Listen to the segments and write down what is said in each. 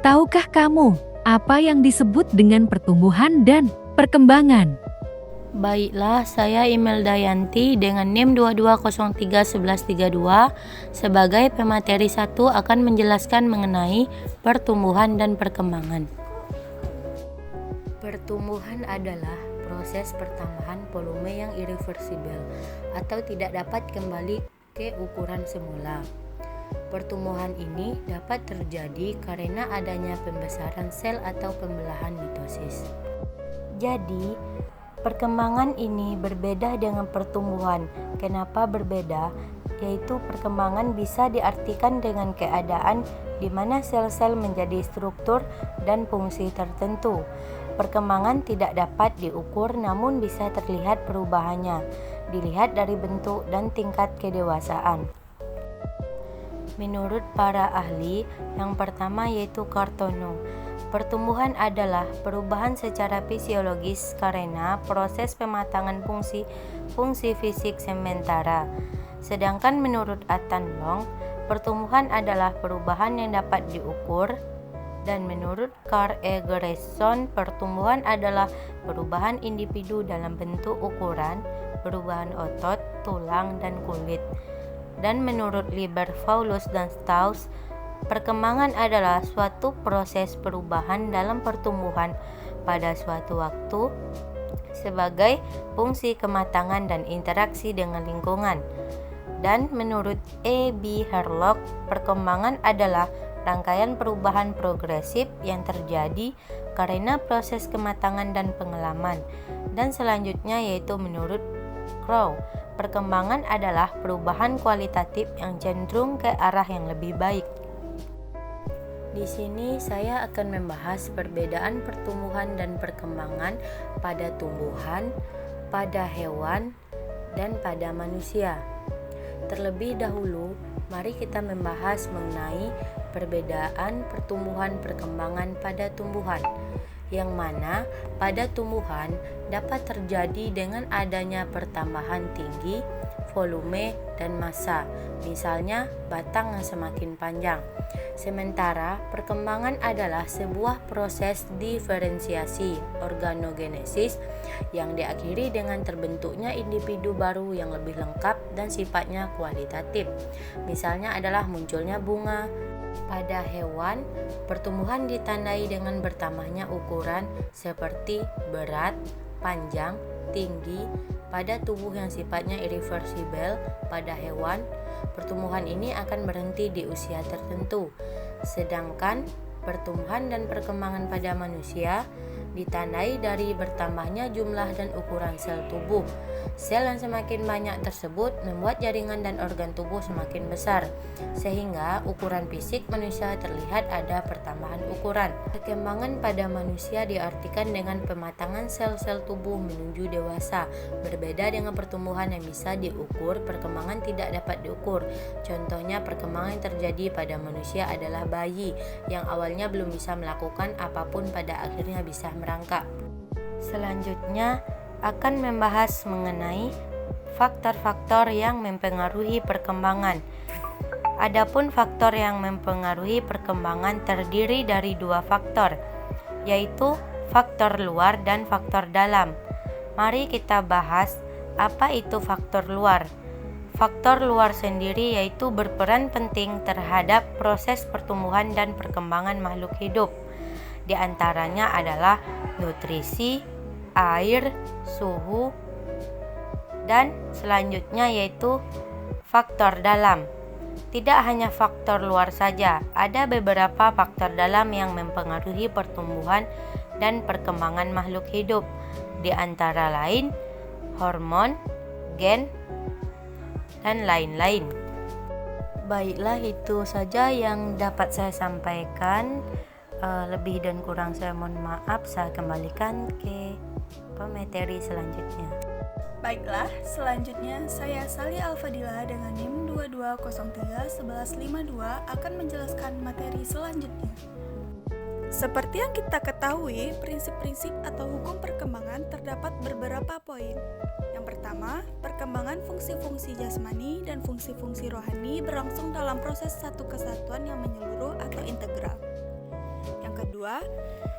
Tahukah kamu apa yang disebut dengan pertumbuhan dan perkembangan? Baiklah, saya Imelda Yanti dengan NIM 22031132 sebagai pemateri 1 akan menjelaskan mengenai pertumbuhan dan perkembangan. Pertumbuhan adalah proses pertambahan volume yang irreversibel atau tidak dapat kembali ke ukuran semula. Pertumbuhan ini dapat terjadi karena adanya pembesaran sel atau pembelahan mitosis. Jadi, perkembangan ini berbeda dengan pertumbuhan. Kenapa berbeda? Yaitu perkembangan bisa diartikan dengan keadaan di mana sel-sel menjadi struktur dan fungsi tertentu. Perkembangan tidak dapat diukur namun bisa terlihat perubahannya, dilihat dari bentuk dan tingkat kedewasaan. Menurut para ahli, yang pertama yaitu Cartono, pertumbuhan adalah perubahan secara fisiologis karena proses pematangan fungsi fisik sementara. Sedangkan menurut Athan Long, pertumbuhan adalah perubahan yang dapat diukur. Dan menurut Carl E. Gerson, pertumbuhan adalah perubahan individu dalam bentuk ukuran, perubahan otot, tulang, dan kulit. Dan menurut Lieber, Paulus, dan Strauss, perkembangan adalah suatu proses perubahan dalam pertumbuhan pada suatu waktu sebagai fungsi kematangan dan interaksi dengan lingkungan. Dan menurut E. B. Herlock, perkembangan adalah rangkaian perubahan progresif yang terjadi karena proses kematangan dan pengalaman. Dan selanjutnya yaitu menurut Crow, perkembangan adalah perubahan kualitatif yang cenderung ke arah yang lebih baik. Di sini saya akan membahas perbedaan pertumbuhan dan perkembangan pada tumbuhan, pada hewan, dan pada manusia. Terlebih dahulu, mari kita membahas mengenai perbedaan pertumbuhan perkembangan pada tumbuhan, yang mana pada tumbuhan dapat terjadi dengan adanya pertambahan tinggi, volume, dan massa, misalnya batang yang semakin panjang. Sementara perkembangan adalah sebuah proses diferensiasi organogenesis yang diakhiri dengan terbentuknya individu baru yang lebih lengkap dan sifatnya kualitatif. Misalnya adalah munculnya bunga. Pada hewan, pertumbuhan ditandai dengan bertambahnya ukuran seperti berat, panjang, tinggi. Pada tubuh yang sifatnya irreversibel pada hewan, pertumbuhan ini akan berhenti di usia tertentu. Sedangkan pertumbuhan dan perkembangan pada manusia ditandai dari bertambahnya jumlah dan ukuran sel tubuh. Sel yang semakin banyak tersebut membuat jaringan dan organ tubuh semakin besar, sehingga ukuran fisik manusia terlihat ada pertambahan ukuran. Perkembangan pada manusia diartikan dengan pematangan sel-sel tubuh menuju dewasa. Berbeda dengan pertumbuhan yang bisa diukur, perkembangan tidak dapat diukur. Contohnya perkembangan yang terjadi pada manusia adalah bayi yang awalnya belum bisa melakukan apapun pada akhirnya bisa merangkak. Selanjutnya akan membahas mengenai faktor-faktor yang mempengaruhi perkembangan. Adapun faktor yang mempengaruhi perkembangan terdiri dari dua faktor, yaitu faktor luar dan faktor dalam. Mari kita bahas apa itu faktor luar. Faktor luar sendiri yaitu berperan penting terhadap proses pertumbuhan dan perkembangan makhluk hidup. Di antaranya adalah nutrisi, air, suhu, dan selanjutnya yaitu faktor dalam. Tidak hanya faktor luar saja, ada beberapa faktor dalam yang mempengaruhi pertumbuhan dan perkembangan makhluk hidup, di antara lain hormon, gen, dan lain-lain. Baiklah, itu saja yang dapat saya sampaikan. Lebih dan kurang saya mohon maaf. Saya kembalikan ke pemateri selanjutnya. Baiklah, selanjutnya saya Sali Alfadila dengan NIM 22031152 akan menjelaskan materi selanjutnya. Seperti yang kita ketahui, prinsip-prinsip atau hukum perkembangan terdapat beberapa poin. Yang pertama, perkembangan fungsi-fungsi jasmani dan fungsi-fungsi rohani berlangsung dalam proses satu kesatuan yang menyeluruh atau integral. kedua,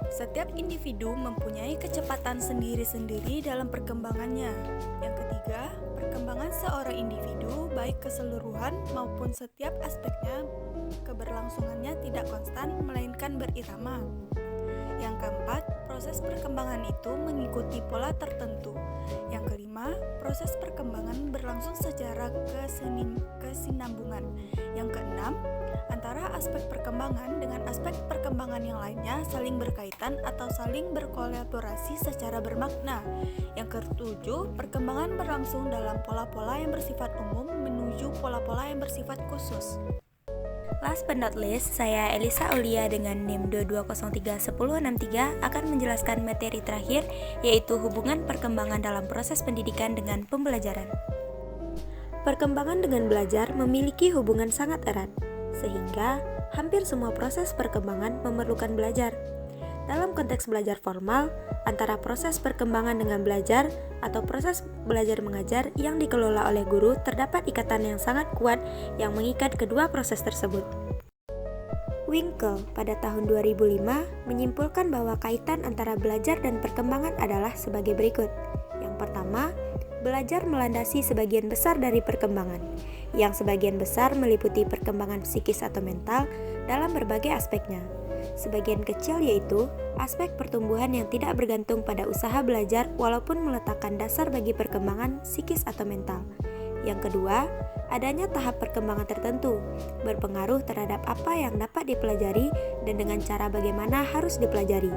setiap individu mempunyai kecepatan sendiri-sendiri dalam perkembangannya. Yang ketiga, perkembangan seorang individu baik keseluruhan maupun setiap aspeknya keberlangsungannya tidak konstan melainkan berirama. Yang keempat, proses perkembangan itu mengikuti pola tertentu. Yang kelima, proses perkembangan berlangsung secara kesinambungan. Yang keenam, antara aspek perkembangan dengan aspek perkembangan yang lainnya saling berkaitan atau saling berkolaborasi secara bermakna. Yang ketujuh, perkembangan berlangsung dalam pola-pola yang bersifat umum menuju pola-pola yang bersifat khusus. Last but not least, saya Elisa Aulia dengan NIM 22031063 akan menjelaskan materi terakhir, yaitu hubungan perkembangan dalam proses pendidikan dengan pembelajaran. Perkembangan dengan belajar memiliki hubungan sangat erat, sehingga hampir semua proses perkembangan memerlukan belajar. Dalam konteks belajar formal, antara proses perkembangan dengan belajar atau proses belajar mengajar yang dikelola oleh guru terdapat ikatan yang sangat kuat yang mengikat kedua proses tersebut. Winkel pada tahun 2005 menyimpulkan bahwa kaitan antara belajar dan perkembangan adalah sebagai berikut. Yang pertama, belajar melandasi sebagian besar dari perkembangan, yang sebagian besar meliputi perkembangan psikis atau mental dalam berbagai aspeknya. Sebagian kecil yaitu aspek pertumbuhan yang tidak bergantung pada usaha belajar walaupun meletakkan dasar bagi perkembangan psikis atau mental. Yang kedua, adanya tahap perkembangan tertentu, berpengaruh terhadap apa yang dapat dipelajari dan dengan cara bagaimana harus dipelajari.